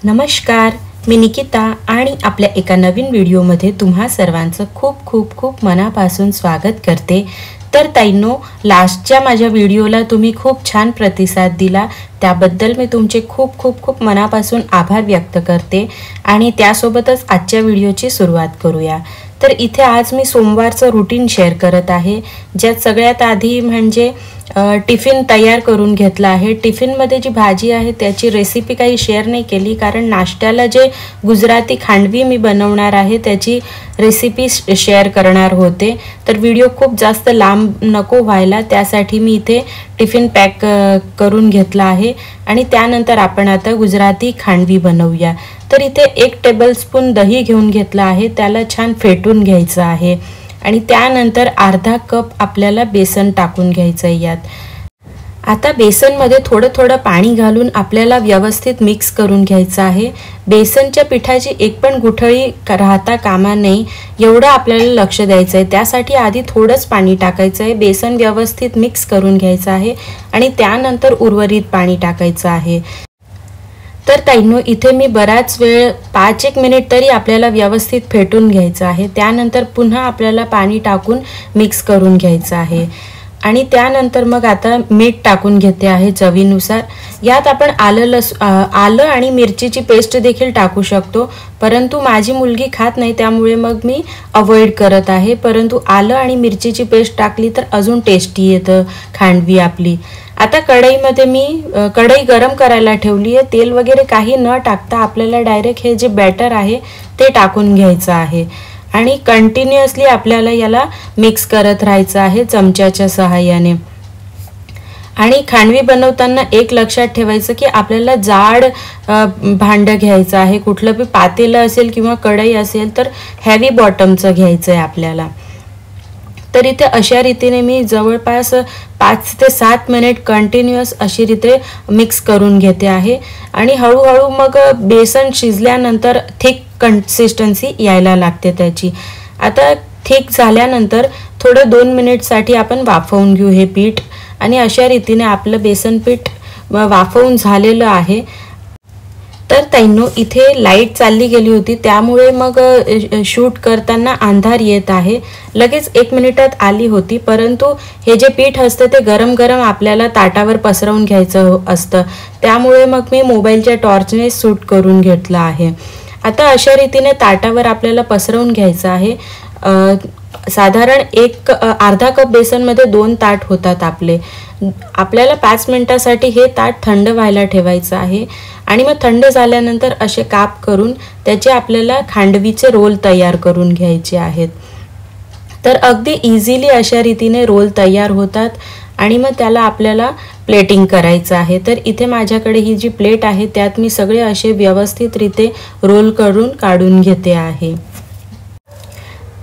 नमस्कार, मी निकिता आणि आपल्या एका नवीन व्हिडिओमध्ये तुम्हा सर्वांचं खूप खूप खूप मनापासून स्वागत करते। तर ताईंनो, लास्टच्या माझ्या व्हिडिओला तुम्ही खूप छान प्रतिसाद दिला, त्याबद्दल मी तुमचे खूप खूप खूप मनापासून आभार व्यक्त करते। आणि त्यासोबतच आजच्या व्हिडिओची सुरुवात करूया। तर इथे आज मी सोमवारचं रुटीन शेअर करत आहे, ज्यात सगळ्यात आधी म्हणजे टिफिन तयार करून घेतला आहे। टिफिनमध्ये जी भाजी आहे त्याची रेसिपी काही शेअर नाही केली, कारण नाश्त्याला जे गुजराती खांडवी मी बनवणार आहे त्याची रेसिपी शेअर करणार होते। तर व्हिडिओ खूप जास्त लांब नको व्हायला, त्यासाठी मी इथे टिफिन पॅक करून घेतला आहे आणि त्यानंतर आपण आता गुजराती खांडवी बनवूया। तर इथे 1 टेबलस्पून दही घेऊन घेतला आहे, त्याला छान फेटून घ्यायचं आहे आणि त्यानंतर अर्धा कप आपल्याला बेसन टाकून घ्यायचं आहे यात। आता बेसनमध्ये थोडं थोडं पाणी घालून आपल्याला व्यवस्थित मिक्स करून घ्यायचं आहे। बेसनच्या पिठाची एक पण गुठळी राहता कामा नये, एवढं आपल्याला लक्ष द्यायचं आहे। त्यासाठी आधी थोडंच पाणी टाकायचं आहे, बेसन व्यवस्थित मिक्स करून घ्यायचं आहे आणि त्यानंतर उर्वरित पाणी टाकायचं आहे। तर ताईंनो, इथे मी बराच वेळ 5-1 मिनिट तरी आपल्याला व्यवस्थित फेटून घ्यायचं आहे। त्यानंतर पुन्हा आपल्याला पाणी टाकून मिक्स करून घ्यायचं आहे आणि त्यानंतर मग आता मीठ टाकून घेते आहे चवीनुसार। यात आपण आलं आणि मिरचीची पेस्ट देखील टाकू शकतो, परंतु माझी मुलगी खात नाही त्यामुळे मग मी अवॉइड करत आहे। परंतु आलं आणि मिरचीची पेस्ट टाकली तर अजून टेस्टी येतं खांडवी आपली। आता कढईमध्ये मी कढई गरम करायला ठेवली आहे। तेल वगैरे काही न टाकता आपल्याला डायरेक्ट हे जे बॅटर आहे ते टाकून घ्यायचं आहे आणि कंटिन्युअसली आपल्याला याला मिक्स करत राहायचं आहे चमच्याच्या सहाय्याने। आणि खांडवी बनवताना एक लक्षात ठेवायचं की आपल्याला जाड भांडं घ्यायचं आहे, कुठलं बी पातेलं असेल किंवा कढई असेल तर हेवी बॉटमचं घ्यायचं आहे आपल्याला। तर इथे अशा रीतीने मी जवळपास 5 ते 7 मिनिट कंटिन्युअस अशी रीते मिक्स करून घेते आहे आणि हळूहळू मग बेसन शिजल्यानंतर थिक कन्सिस्टन्सी यायला लागते त्याची। आता थिक झाल्यानंतर थोडं 2 मिनिटसाठी आपण वाफवून घेऊ हे पीठ आणि अशा रीतीने आपलं बेसन पीठ वाफवून झालेलं आहे। तर ताईंनो, इथे लाईट चालली गेली होती त्यामुळे मग शूट करताना अंधार येत आहे। लगेच 1 मिनिटात आली होती, परंतु हे जे पीठ असतं ते गरम गरम आपल्याला ताटावर पसरवून घ्यायचं असतं, त्यामुळे मग मी मोबाईलच्या टॉर्चने शूट करून घेतलं आहे। आता अशा रीतीने ताटावर आपल्याला पसरवून घ्यायचं आहे। साधारण अर्धा कप बेसनमध्ये 2 ताट होतात आपले। आपल्याला 5 मिनिटासाठी हे ताट थंड व्हायला ठेवायचं आहे आणि मग थंड झाल्यानंतर असे काप करून त्याचे आपल्याला खांडवीचे रोल तयार करून घ्यायचे आहेत। तर अगदी इझिली अशा रीतीने रोल तयार होतात आणि मग त्याला आपल्याला प्लेटिंग करायचं आहे। तर इथे माझ्याकडे ही जी प्लेट आहे त्यात मी सगळे असे व्यवस्थितरीते रोल करून काढून घेते आहे।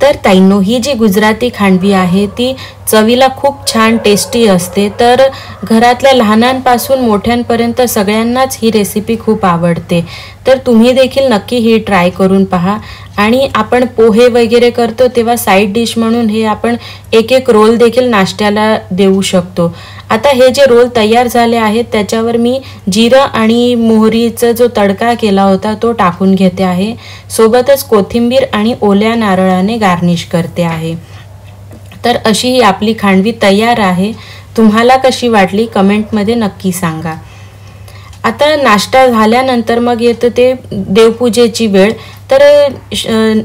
तर ताईंनो, ही जी गुजराती खांडवी आहे ती चवीला खूप छान टेस्टी असते। तर घरातल्या लहानांपासून मोठ्यांपर्यंत सगळ्यांनाच ही रेसिपी खूप आवडते। तर तुम्ही देखील नक्की ही ट्राय करून पहा। आणि आपण पोहे वगैरे करतो तेव्हा साईड डिश म्हणून हे आपण एक रोल देखील नाश्त्याला देऊ शकतो। आता हे जे रोल तयार झाले आहेत त्याच्यावर मी जिरं आणि मोहरीचा जो तडका केला होता तो टाकून घेते आहे, सोबतच कोथिंबीर आणि ओल्या नारळाने गार्निश करते आहे। तर अशी ही आपली खांडवी तयार आहे। तुम्हाला कशी वाटली कमेंटमध्ये नक्की सांगा। आता नाश्ता झाल्यानंतर मग येतं ते देवपूजेची वेळ। तर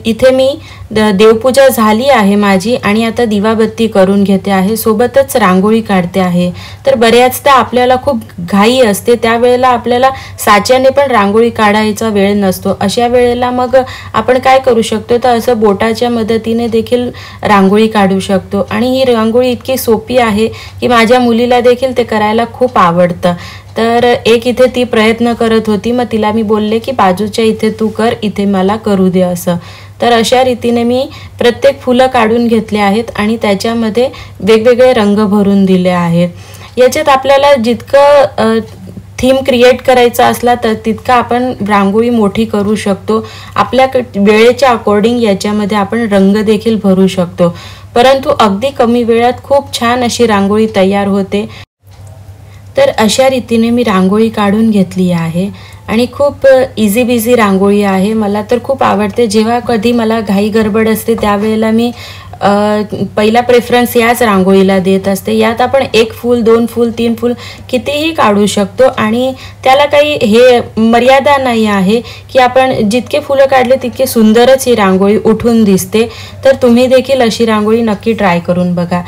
इथे मी देवपूजा झाली आहे माझी आणि आता दिवाबत्ती करून घेते आहे, सोबतच रांगोळी काढते आहे। तर बऱ्याचदा आपल्याला खूप घाई असते, त्यावेळेला आपल्याला साच्याने पण रांगोळी काढायचा वेळ नसतो। अशा वेळेला मग आपण काय करू शकतो, तर असं बोटाच्या मदतीने देखील रांगोळी काढू शकतो आणि ही रांगोळी इतकी सोपी आहे की माझ्या मुलीला देखील ते करायला खूप आवडतं। तर इथे ती प्रयत्न करत होती, मग तिला मी बोलले की बाजूच्या इथे तू कर, इथे मला करू दे असं। तर अशा रीतीने मी प्रत्येक फुलं काढून घेतले आहेत आणि त्याच्यामध्ये वेगवेगळे रंग भरून दिले आहेत। याच्यात आपल्याला जितकं थीम क्रिएट करायचा असला तर तितका आपण रांगोळी मोठी करू शकतो। आपल्या वेळेच्या अकॉर्डिंग याच्यामध्ये आपण रंग देखील भरू शकतो, परंतु अगदी कमी वेळात खूप छान अशी रांगोळी तयार होते। तर अशा रीतीने मी रांगोळी काढून घेतली आहे आणि खूप इझी बिझी रांगोळी आहे। मला तर खूप आवडते। जेव्हा कधी मला घाई गडबड असते त्यावेळेला मी पहिला प्रेफरन्स याच रांगोळीला देत असते। यात आपण 1 फूल 2 फूल 3 फूल कितीही काढू शकतो आणि त्याला काही हे मर्यादा नाही आहे की आपण जितके फुलं काढले तितके सुंदरच ही रांगोळी उठून दिसते। तर तुम्ही देखील अशी रांगोळी नक्की ट्राय करून बघा।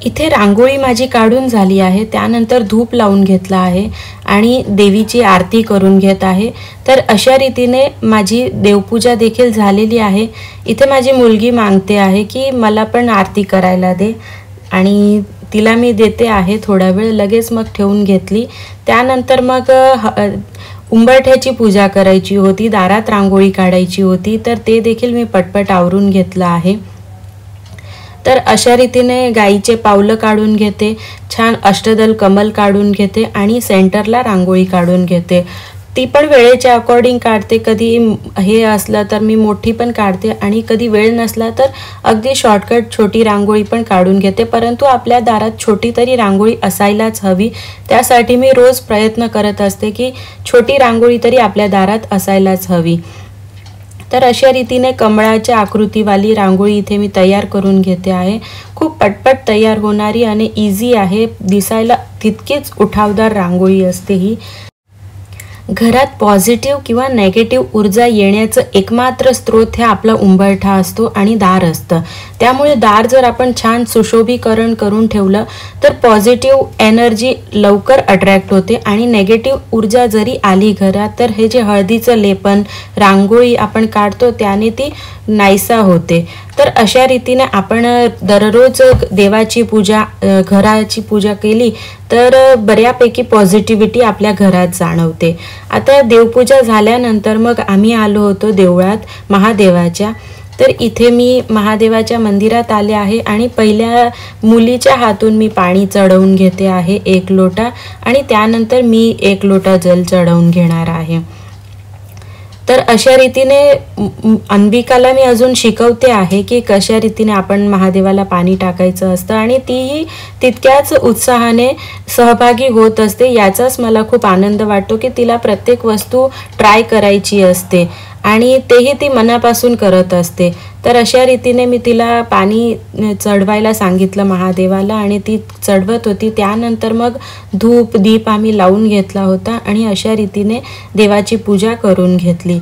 इथे रांगोळी माझी काढून झाली आहे। त्यानंतर धूप लावून घेतला आहे आणि देवीची आरती करून घेत आहे। तर अशा रीतीने माझी देवपूजा देखील झालेली आहे। इथे माझी मुलगी मागते आहे की मला पण आरती करायला दे आणि तिला मी देते आहे। थोडा वेळ लगेच मग ठेवून घेतली। त्यानंतर मग उंबरठ्याची पूजा करायची होती, दारात रांगोळी काढायची होती, तर ते देखील मी पटपट आवरून घेतलं आहे। तर अशा रीतीने गाईचे पावलं काढून घेते, छान अष्टदल कमल काढून घेते आणि सेंटरला रांगोळी काढून घेते। ती पण वेळेच्या अकॉर्डिंग काढते। कधी हे असलं तर मी मोठी पण काढते आणि कधी वेळ नसला तर अगदी शॉर्टकट छोटी रांगोळी पण काढून घेते। परंतु आपल्या दारात छोटी तरी रांगोळी असायलाच हवी। त्यासाठी मी रोज प्रयत्न करत असते की छोटी रांगोळी तरी आपल्या दारात असायलाच हवी। तर अशा रीतीने कमळाच्या आकृतीवाली रांगोळी इथे मी तयार करून घेते आहे। खूप पटपट तयार होणारी आणि इझी आहे, दिसायला तितकीच उठावदार रांगोळी असते ही। घरात पॉझिटिव्ह किंवा नेगेटिव्ह ऊर्जा येण्याचं एकमात्र स्रोत हे आपला उंबरठा असतो आणि दार असतं। त्यामुळे दार जर आपण छान सुशोभीकरण करून ठेवलं तर पॉझिटिव्ह एनर्जी लवकर अट्रॅक्ट होते आणि नेगेटिव्ह ऊर्जा जरी आली घरात तर हे जे हळदीचं लेपन रांगोळी आपण काढतो त्याने ती नाहीसा होते। तर अशा रीतीने आपण दररोज देवाची पूजा घराची पूजा केली तर बऱ्यापैकी पॉझिटिव्हिटी आपल्या घरात जाणवते। आता देवपूजा झाल्यानंतर मग आम्ही आलो होतो देवळात महादेवाच्या। तर इथे मी महादेवाच्या मंदिरात आले आहे आणि पहिल्या मुलीच्या हातून मी पाणी चढवून घेते आहे 1 लोटा आणि त्यानंतर मी 1 लोटा जल चढवून घेणार आहे। तर अशा रीतीने अंबिकाला मी अजून शिकवते आहे की कशा रीतीने आपण महादेवाला पाणी टाकायचं असतं आणि तीही तितक्याच उत्साहाने सहभागी होत असते। याचाच मला खूप आनंद वाटतो की तिला प्रत्येक वस्तू ट्राय करायची असते आणि तेही ती मनापासून करत असते। तर अशा रीतीने मी तिला पाणी चढवायला सांगितलं महादेवाला आणि ती चढवत होती। त्यानंतर मग धूप दीप आम्ही लावून घेतला होता आणि अशा रीतीने देवाची पूजा करून घेतली।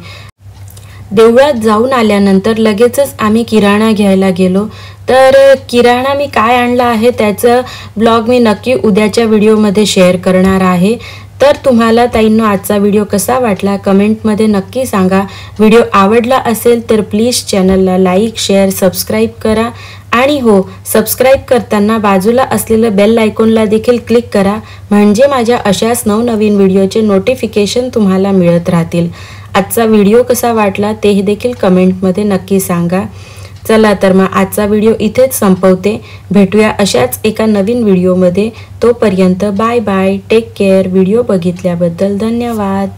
देवळात जाऊन आल्यानंतर लगेचच आम्ही किराणा घ्यायला गेलो। तर किराणा मी काय आणला आहे त्याचं ब्लॉग मी नक्की उद्याच्या व्हिडिओमध्ये शेअर करणार आहे। तर तुम्हाला ताईंनो आजचा व्हिडिओ कसा वाटला कमेंटमध्ये नक्की सांगा। व्हिडिओ आवडला असेल तर प्लीज चॅनलला लाईक शेअर सबस्क्राईब करा आणि हो सबस्क्राईब करताना बाजूला असलेलं बेल आयकॉनला देखील क्लिक करा, म्हणजे माझ्या अशाच नवनवीन व्हिडिओचे नोटिफिकेशन तुम्हाला मिळत राहतील। आजचा व्हिडिओ कसा वाटला तेही देखील कमेंटमध्ये नक्की सांगा। चला तर मग आजचा व्हिडिओ इथेच संपवते। भेटूया अशाच एका नवीन व्हिडिओमध्ये। तोपर्यंत bye bye, take care. Video बघितल्याबद्दल धन्यवाद।